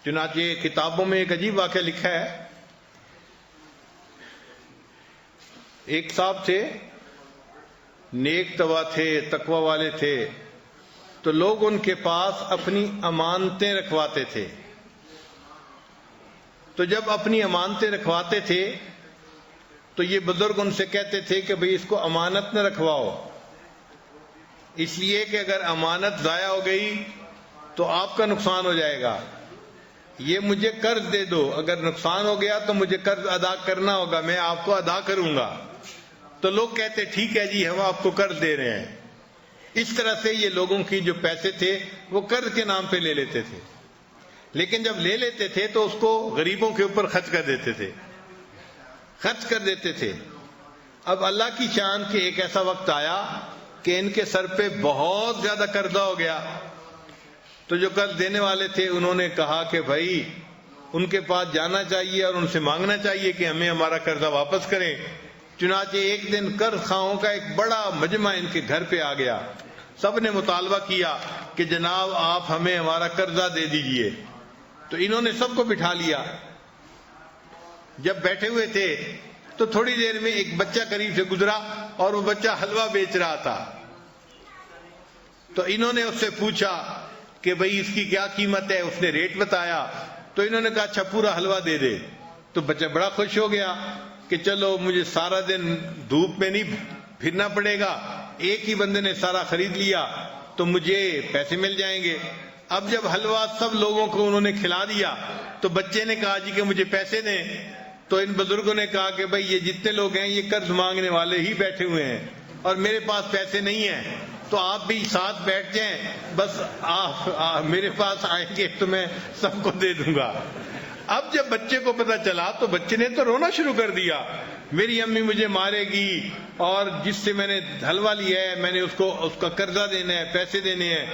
چنانچہ کتابوں میں ایک عجیب واقعہ لکھا ہے. ایک صاحب تھے، نیک توا تھے، تقوی والے تھے، تو لوگ ان کے پاس اپنی امانتیں رکھواتے تھے. تو جب اپنی امانتیں رکھواتے تھے تو یہ بزرگ ان سے کہتے تھے کہ بھئی اس کو امانت نہ رکھواؤ، اس لیے کہ اگر امانت ضائع ہو گئی تو آپ کا نقصان ہو جائے گا. یہ مجھے قرض دے دو، اگر نقصان ہو گیا تو مجھے قرض ادا کرنا ہوگا، میں آپ کو ادا کروں گا. تو لوگ کہتے ٹھیک ہے جی، ہم آپ کو قرض دے رہے ہیں. اس طرح سے یہ لوگوں کی جو پیسے تھے وہ قرض کے نام پہ لے لیتے تھے، لیکن جب لے لیتے تھے تو اس کو غریبوں کے اوپر خرچ کر دیتے تھے. اب اللہ کی شان کہ ایک ایسا وقت آیا کہ ان کے سر پہ بہت زیادہ قرضہ ہو گیا. تو جو قرض دینے والے تھے انہوں نے کہا کہ بھائی ان کے پاس جانا چاہیے اور ان سے مانگنا چاہیے کہ ہمیں ہمارا قرضہ واپس کریں. چنانچہ ایک دن قرض خواہوں کا ایک بڑا مجمع ان کے گھر پہ آ گیا. سب نے مطالبہ کیا کہ جناب آپ ہمیں ہمارا قرضہ دے دیجئے. تو انہوں نے سب کو بٹھا لیا. جب بیٹھے ہوئے تھے تو تھوڑی دیر میں ایک بچہ قریب سے گزرا اور وہ بچہ حلوہ بیچ رہا تھا. تو انہوں نے اس سے پوچھا کہ بھئی اس کی کیا قیمت ہے. اس نے ریٹ بتایا. تو انہوں نے کہا اچھا پورا حلوہ دے دے. تو بچہ بڑا خوش ہو گیا کہ چلو مجھے سارا دن دھوپ میں نہیں پھرنا پڑے گا، ایک ہی بندے نے سارا خرید لیا تو مجھے پیسے مل جائیں گے. اب جب حلوہ سب لوگوں کو انہوں نے کھلا دیا تو بچے نے کہا جی کہ مجھے پیسے دیں. تو ان بزرگوں نے کہا کہ بھئی یہ جتنے لوگ ہیں یہ قرض مانگنے والے ہی بیٹھے ہوئے ہیں اور میرے پاس پیسے نہیں ہیں، تو آپ بھی ساتھ بیٹھ جائیں، بس آپ میرے پاس آئیں گے تو میں سب کو دے دوں گا. اب جب بچے کو پتا چلا تو بچے نے تو رونا شروع کر دیا، میری امی مجھے مارے گی اور جس سے میں نے حلوہ لیا ہے میں نے اس کا قرضہ دینا ہے، پیسے دینے ہیں.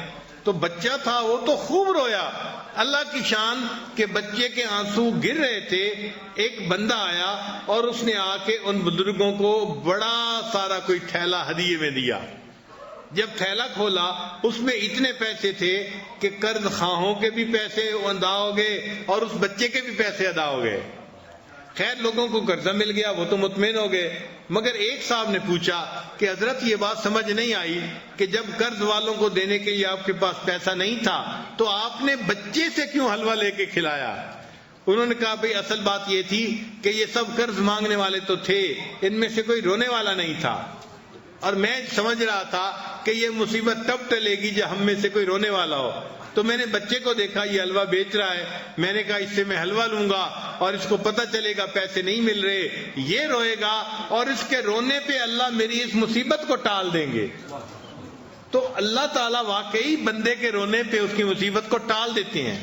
تو بچہ تھا وہ تو خوب رویا. اللہ کی شان کہ بچے کے آنسو گر رہے تھے. ایک بندہ آیا اور اس نے آ کے ان بزرگوں کو بڑا سارا کوئی تھیلا ہدیے میں دیا. جب تھیلا کھولا اس میں اتنے پیسے تھے کہ قرض خواہوں کے بھی پیسے ادا ہو گئے اور اس بچے کے بھی پیسے ادا ہو گئے. خیر لوگوں کو قرضہ مل گیا، وہ تو مطمئن ہو گئے. مگر ایک صاحب نے پوچھا کہ حضرت یہ بات سمجھ نہیں آئی کہ جب قرض والوں کو دینے کے لیے آپ کے پاس پیسہ نہیں تھا تو آپ نے بچے سے کیوں حلوہ لے کے کھلایا؟ انہوں نے کہا بھئی اصل بات یہ تھی کہ یہ سب قرض مانگنے والے تو تھے، ان میں سے کوئی رونے والا نہیں تھا، اور میں سمجھ رہا تھا کہ یہ مصیبت تب ٹلے گی جب ہم میں سے کوئی رونے والا ہو. تو میں نے بچے کو دیکھا یہ حلوہ بیچ رہا ہے، میں نے کہا اس سے میں حلوہ لوں گا اور اس کو پتہ چلے گا پیسے نہیں مل رہے، یہ روئے گا اور اس کے رونے پہ اللہ میری اس مصیبت کو ٹال دیں گے. تو اللہ تعالیٰ واقعی بندے کے رونے پہ اس کی مصیبت کو ٹال دیتے ہیں.